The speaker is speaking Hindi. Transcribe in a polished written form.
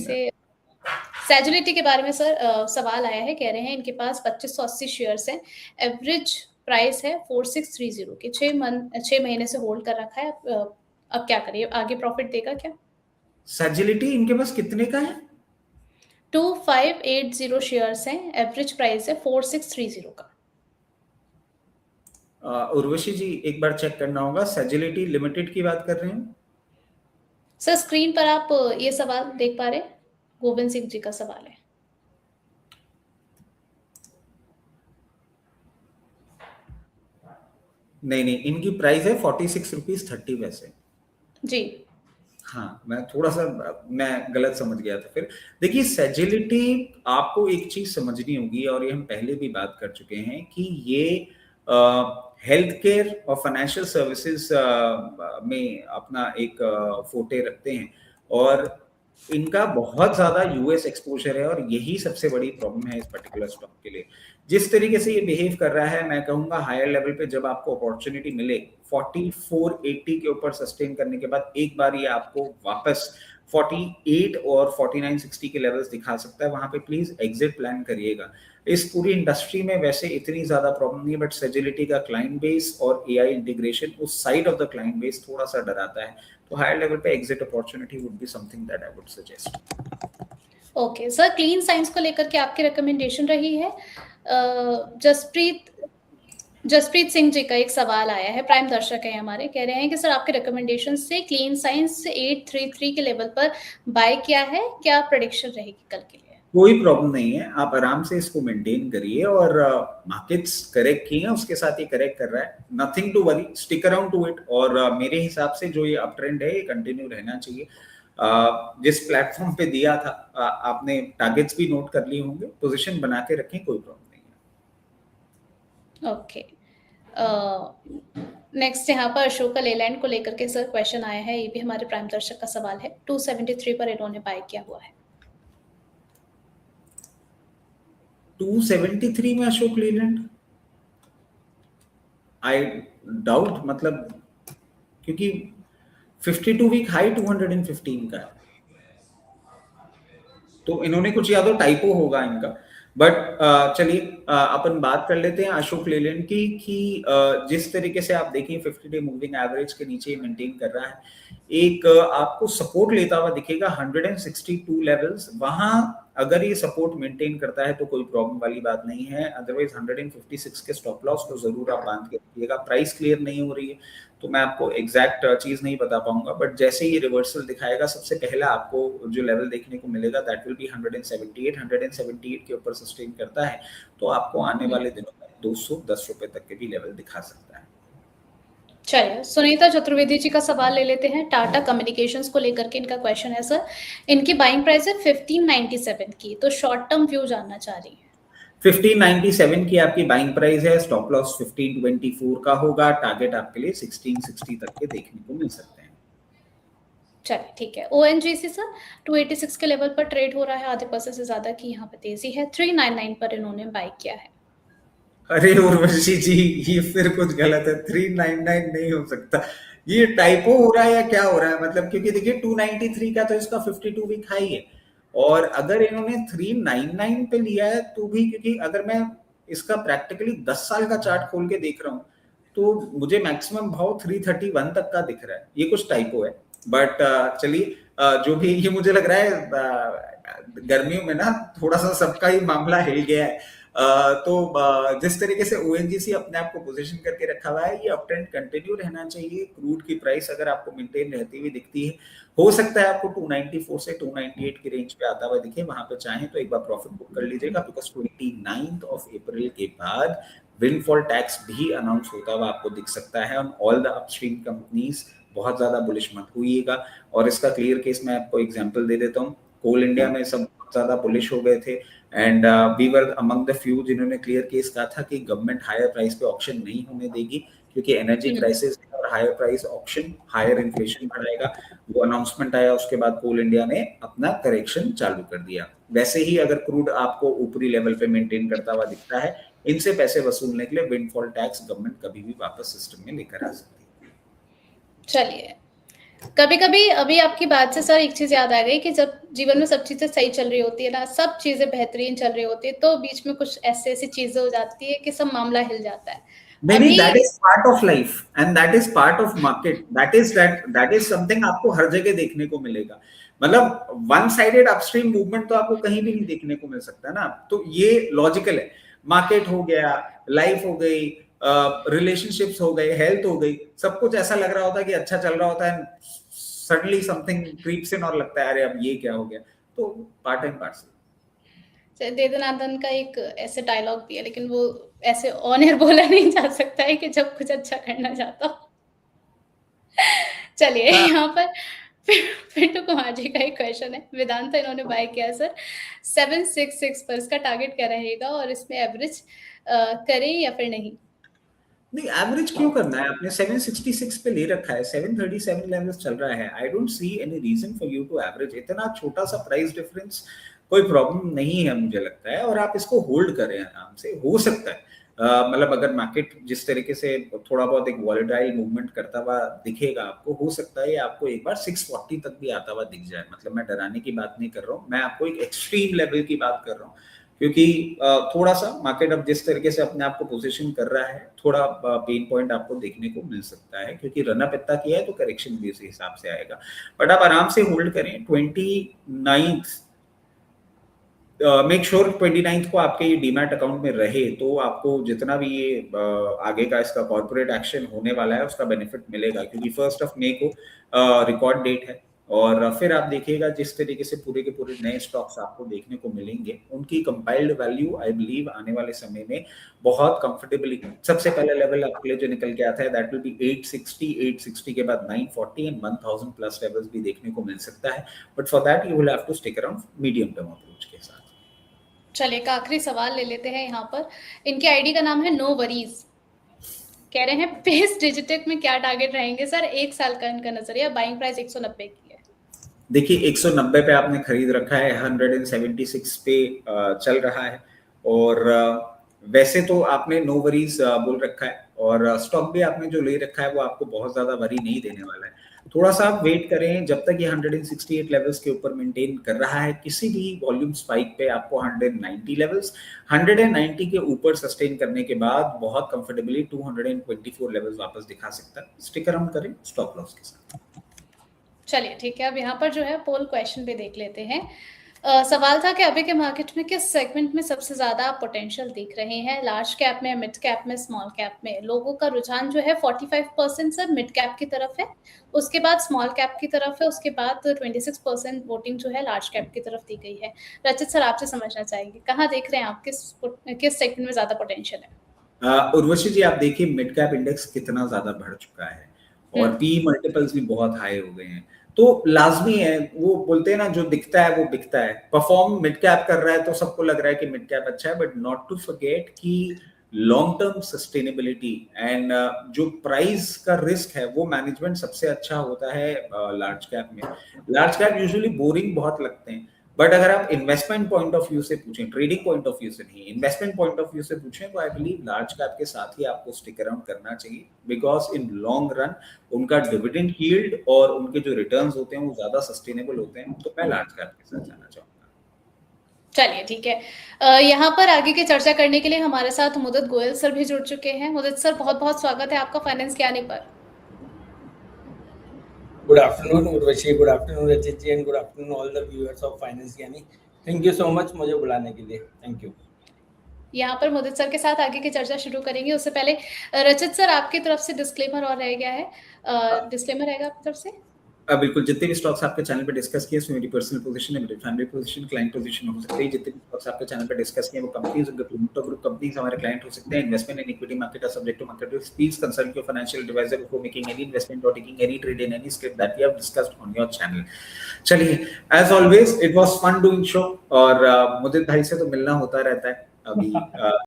से सैजुलिटी के बारे में सर सवाल आया है, कह रहे हैं इनके पास 2580 शेयर्स हैं, एवरेज प्राइस है 4630 की, 6 महीने से होल्ड कर रखा है। अब क्या करिए, आगे प्रॉफिट देगा क्या? सैजिलिटी इनके पास कितने का है? 2580 शेयर्स हैं, एवरेज प्राइस है 4630 का। उर्वशी जी एक बार चेक करना होगा, सैजिलिटी लिमिटेड की बात कर रहे हैं? सर स्क्रीन पर आप ये सवाल देख पा रहे हैं, गोविंद सिंह जी का सवाल है। नहीं, इनकी प्राइस है 46 रुपीज 30 पैसे जी। हाँ, मैं गलत समझ गया था फिर। देखिए सैजिलिटी, आपको एक चीज समझनी होगी, और ये हम पहले भी बात कर चुके हैं कि ये हेल्थ केयर और फाइनेंशियल सर्विसेज में अपना एक फोटे रखते हैं, और इनका बहुत ज्यादा यूएस एक्सपोजर है, और यही सबसे बड़ी प्रॉब्लम है इस पर्टिकुलर स्टॉक के लिए। जिस तरीके से ये बिहेव कर रहा है, मैं कहूंगा हायर लेवल पे जब आपको अपॉर्चुनिटी मिले 4480 के ऊपर सस्टेन करने के बाद एक बार ये आपको वापस 48 और 4960 के लेवल्स दिखा सकता है, वहां पे प्लीज एग्जिट प्लान करिएगा। इस पूरी इंडस्ट्री में वैसे इतनी ज्यादा प्रॉब्लम नहीं है, बट सैजिलिटी का क्लाइंट बेस और एआई इंटीग्रेशन उस side of the client base थोड़ा सा डराता है, तो हायर लेवल पे exit opportunity would be something that I would suggest. Okay sir, clean science को लेकर के आपकी रिकमेंडेशन रही है। जसप्रीत सिंह जी का एक सवाल आया है, प्राइम दर्शक है हमारे, कह रहे हैं कि सर आपके रिकमेंडेशन से क्लीन साइंस 833 के लेवल पर बाय किया है, क्या प्रेडिक्शन रहेगी कल के लिए? कोई प्रॉब्लम नहीं है, आप आराम से इसको मेंटेन करिए, और मार्केट्स करेक्ट किए हैं, उसके साथ ये करेक्ट कर रहा है, nothing to worry, stick around to it. और मेरे हिसाब से जो ये अप ट्रेंड है ये कंटिन्यू रहना चाहिए। जिस प्लेटफॉर्म पे दिया था आपने टारगेट्स भी नोट कर लिए होंगे, पोजीशन बना के रखें, कोई प्रॉब्लम नहीं है। ओके, नेक्स्ट यहाँ पर अशोका लेलैंड को लेकर के सर क्वेश्चन आया है, ये भी हमारे प्राइम दर्शक का सवाल है। 273 पर इन्होंने बाय किया हुआ है। 273 में अशोक लेलैंड, आई डाउट, मतलब क्योंकि 52 वीक हाई 215 का है, तो इन्होंने कुछ, या तो टाइपो होगा इनका, बट चलिए अपन बात कर लेते हैं अशोक लेलैंड की, कि जिस तरीके से आप देखिए 50 डे मूविंग एवरेज के नीचे मेंटेन कर रहा है, एक आपको सपोर्ट लेता हुआ दिखेगा 162 लेवल्स, वहां अगर ये सपोर्ट मेंटेन करता है तो कोई प्रॉब्लम वाली बात नहीं है, अदरवाइज 156 के स्टॉप लॉस को जरूर आप बांध के रखिएगा। प्राइस क्लियर नहीं हो रही है तो मैं आपको एग्जैक्ट चीज नहीं बता पाऊंगा, बट जैसे ही रिवर्सल दिखाएगा सबसे पहला आपको जो लेवल देखने को मिलेगा दैट विल बी 178 के ऊपर सस्टेन करता है तो आपको आने वाले दिनों में 210 रुपए तक के भी लेवल दिखा सकता है। चलिए, सुनीता चतुर्वेदी जी का सवाल ले लेते हैं, टाटा कम्युनिकेशंस को लेकर के इनका क्वेश्चन है सर, इनकी बाइंग प्राइस है 1597 की, तो शॉर्ट टर्म व्यू जानना चाह रही है। 1597 की आपकी बाइंग प्राइस है, स्टॉप लॉस 1524 का होगा, टारगेट आपके लिए 1660 तक के देखने को मिल सकते हैं। चलिए ठीक है। ओएनजीसी सर 286 के लेवल पर ट्रेड हो रहा है, आधे % से ज्यादा की यहाँ पे तेजी है, 399 पर इन्होंने बाय किया है। अरे उर्वशी जी, ये फिर कुछ गलत है, 399 नहीं हो सकता, ये टाइपो हो रहा है या क्या हो रहा है, मतलब क्योंकि देखिए 293 का तो इसका 52 वीक हाई है, और अगर इन्होंने 399 पे लिया है तो भी, क्योंकि अगर मैं इसका प्रैक्टिकली 10 साल का चार्ट खोल के देख रहा हूँ तो मुझे मैक्सिमम भाव 331 तक का दिख रहा है, ये कुछ टाइपो है। बट चलिए, जो भी, ये मुझे लग रहा है गर्मियों में ना थोड़ा सा सबका ही मामला हिल गया है, तो जिस तरीके से ओएनजीसी अपने आप को पोजीशन करके रखा हुआ है, ये अप ट्रेंड कंटिन्यू रहना चाहिए। क्रूड की प्राइस अगर आपको मेंटेन रहती हुई दिखती है, हो सकता है आपको 294 से 298 की रेंज पे आता हुआ दिखे, वहां पे चाहें तो एक बार प्रॉफिट बुक कर लीजिएगा, बिकॉज 29 अप्रैल के बाद विंडफॉल टैक्स भी अनाउंस होता हुआ आपको दिख सकता है on all the upstream companies. बहुत ज्यादा बुलिश मत होइएगा, और इसका क्लियर केस मैं आपको एग्जांपल दे देता हूँ। कोल इंडिया में सब बहुत ज्यादा बुलिश हो गए थे, and we were among the few जिन्होंने क्लियर केस कहा था कि गवर्नमेंट हायर प्राइस पे ऑक्शन नहीं होने देगी, क्योंकि एनर्जी क्राइसिस और higher price auction higher inflation बढ़ाएगा। वो अनाउंसमेंट आया, उसके बाद कोल इंडिया ने अपना करेक्शन चालू कर दिया। वैसे ही अगर क्रूड आपको ऊपरी लेवल पे मेंटेन करता हुआ दिखता है, इनसे पैसे वसूलने के लिए विंडफॉल टैक्स गवर्नमेंट कभी भी वापस सिस्टम में लेकर आ सकती है। चलिए, कभी-कभी अभी आपकी बात से सर एक चीज़ याद आ गई कि जब जीवन में सब चीज़ें सही चल रही होती है ना, सब चीज़ें बेहतरीन चल रही होती है, तो बीच में कुछ ऐसी-ऐसी चीज़ें हो जाती है कि सब मामला हिल जाता है। नहीं नहीं, अभी that is part of life and that is part of market, that is something आपको हर जगह देखने को मिलेगा। मतलब वन साइडेड अपस्ट्रीम मूवमेंट तो आपको कहीं भी नहीं देखने को मिल सकता ना, तो ये लॉजिकल है। मार्केट हो गया, लाइफ हो गई, रिलेशनशिप्स हो गए, हेल्थ हो गई, सब कुछ ऐसा लग रहा होता है कि अच्छा चल रहा होता है, सडनली समथिंग क्रीप्स इन और लगता है अरे अब ये क्या हो गया। तो पार्ट एंड पार्सल। दे दनादन का एक ऐसे डायलॉग भी है, लेकिन वो ऐसे ऑन एयर बोला नहीं जा सकता है कि जब कुछ अच्छा करना चाहता हो। चलिए हाँ, यहाँ पर पिंटू कुमार जी का एक क्वेश्चन है। वेदांता इन्होंने बाय किया सर 766 पर, इसका टारगेट क्या रहेगा और इसमें एवरेज करें या फिर नहीं? नहीं, एवरेज क्यों करना है? आपने 766 पे ले रखा है, 737 लेवल्स चल रहा है। I don't see any reason for you to average. इतना छोटा सा प्राइस डिफरेंस कोई प्रॉब्लम नहीं है मुझे लगता है, और आप इसको होल्ड करें आराम से, हो सकता है। मतलब अगर मार्केट जिस तरीके से थोड़ा बहुत एक वॉलेटाइल मूवमेंट करता हुआ दिखेगा आपको, हो सकता है आपको एक बार 640 तक भी आता हुआ दिख जाए। मतलब मैं डराने की बात नहीं कर रहा हूँ, मैं आपको एक एक्सट्रीम लेवल की बात कर रहा हूँ, क्योंकि थोड़ा सा मार्केट अब जिस तरीके से अपने आप को पोजीशन कर रहा है, थोड़ा पेन पॉइंट आपको देखने को मिल सकता है, क्योंकि रनअप इतना किया है तो करेक्शन भी उसी हिसाब से आएगा। बट आप आराम से होल्ड करें 29th, मेक श्योर 29th को आपके ये डीमैट अकाउंट में रहे, तो आपको जितना भी ये आगे का इसका कॉर्पोरेट एक्शन होने वाला है उसका बेनिफिट मिलेगा, क्योंकि 1 मई को रिकॉर्ड डेट है। और फिर आप देखिएगा जिस तरीके से पूरे के पूरे नए स्टॉक्स आपको देखने को मिलेंगे, उनकी कंपाइल्ड वैल्यू आई बिलीव आने वाले समय में बहुत कंफर्टेबली, सबसे पहला लेवल आपके लिए जो निकल के आता है दैट विल बी 860, 860 के बाद 940 एंड 1000 प्लस लेवल्स भी देखने को मिल सकता है। But for that you will have to stick around medium term approach के साथ। चलिए एक आखिरी सवाल ले लेते हैं यहाँ पर। इनके आईडी का नाम है नो वरीज। कह रहे हैं पेस डिजिटेक में क्या टारगेट रहेंगे सर? 1 साल का इनका नजरिया, बाइंग प्राइस 190 की है। देखिए 190 पे आपने खरीद रखा है, 176 पे चल रहा है, और वैसे तो आपने नो वरीज बोल रखा है, और स्टॉक भी आपने जो ले रखा है वो आपको बहुत ज्यादा वरी नहीं देने वाला है। थोड़ा सा आप वेट करें जब तक ये 168 लेवल्स के ऊपर मेंटेन कर रहा है। किसी भी वॉल्यूम स्पाइक पे आपको 190 लेवल्स, 190 के ऊपर सस्टेन करने के बाद बहुत कंफर्टेबली 224 लेवल्स वापस दिखा सकता है। स्टिक अराउंड करें स्टॉप लॉस के साथ। चलिए ठीक है, अब यहाँ पर जो है पोल क्वेश्चन पे देख लेते हैं। सवाल था कि अभी के मार्केट में किस सेगमेंट में सबसे ज्यादा पोटेंशियल दिख रहे हैं? लार्ज कैप में, मिड कैप में, स्मॉल कैप में? लोगों का रुझान जो है 45% सर मिड कैप की तरफ है, उसके बाद स्मॉल कैप की तरफ है, उसके बाद 26% वोटिंग जो है लार्ज कैप की तरफ दी गई है। रचित सर आपसे समझना चाहेंगे, कहाँ देख रहे हैं आप, किस सेगमेंट में ज्यादा पोटेंशियल है? उर्वशी जी, आप देखिए मिड कैप इंडेक्स कितना ज्यादा बढ़ चुका है, और पी मल्टीपल्स भी बहुत हाई हो गए हैं। तो लाजमी है, वो बोलते हैं ना जो दिखता है वो बिकता है। परफॉर्म मिड कैप कर रहा है तो सबको लग रहा है कि मिड कैप अच्छा है, बट नॉट टू फॉरगेट कि लॉन्ग टर्म सस्टेनेबिलिटी एंड जो प्राइस का रिस्क है वो मैनेजमेंट सबसे अच्छा होता है लार्ज कैप में। लार्ज कैप यूजुअली बोरिंग बहुत लगते हैं, बट अगर आप इन्वेस्टमेंट पॉइंट ऑफ व्यू से पूछें, ट्रेडिंग पॉइंट ऑफ व्यू से नहीं, इन्वेस्टमेंट पॉइंट ऑफ व्यू से पूछें, तो आई बिलीव लार्ज कैप के साथ ही आपको स्टिक अराउंड करना चाहिए, बिकॉज इन लॉन्ग रन उनका डिविडेंड यील्ड और उनके जो रिटर्न्स होते हैं वो ज्यादा सस्टेनेबल होते हैं। तो मैं लार्ज कैप के साथ जाना चाहूंगा। चलिए ठीक है। यहाँ पर आगे की चर्चा करने के लिए हमारे साथ मुदित गोयल सर भी जुड़ चुके हैं। मुदित सर बहुत बहुत स्वागत है आपका फाइनेंस ज्ञानी पर। Good afternoon, Urvashi. Good afternoon, Rachit ji, and good afternoon all the viewers of Finance Gyani. Thank you so much मुझे बुलाने के लिए. Thank you. यहाँ पर मुदित सर के साथ आगे की चर्चा शुरू करेंगे, उससे पहले रचित सर आपकी तरफ से डिस्क्लेमर और रह गया है। डिस्क्लेमर रहेगा आपकी तरफ से? बिल्कुल, जितने भी स्टॉक्स आपके चैनल पे डिस्कस किए मेरी पर्सनल पोजीशन है, मेरी फैमिली पोजीशन, क्लाइंट पोजीशन हो सकती है। जितने भी स्टॉक्स आपके चैनल पे डिस्कस किए वो कंपनीज, उनके प्रोमोटर ग्रुप कंपनीज हमारे क्लाइंट हो सकते हैं। Investment in equity market are subject to market risk. Please consult your financial advisor before making any investment और taking any trade in any script that we have discussed on your channel. चलिए, as always it was fun doing show, और मुदित भाई से तो मिलना होता रहता है अभी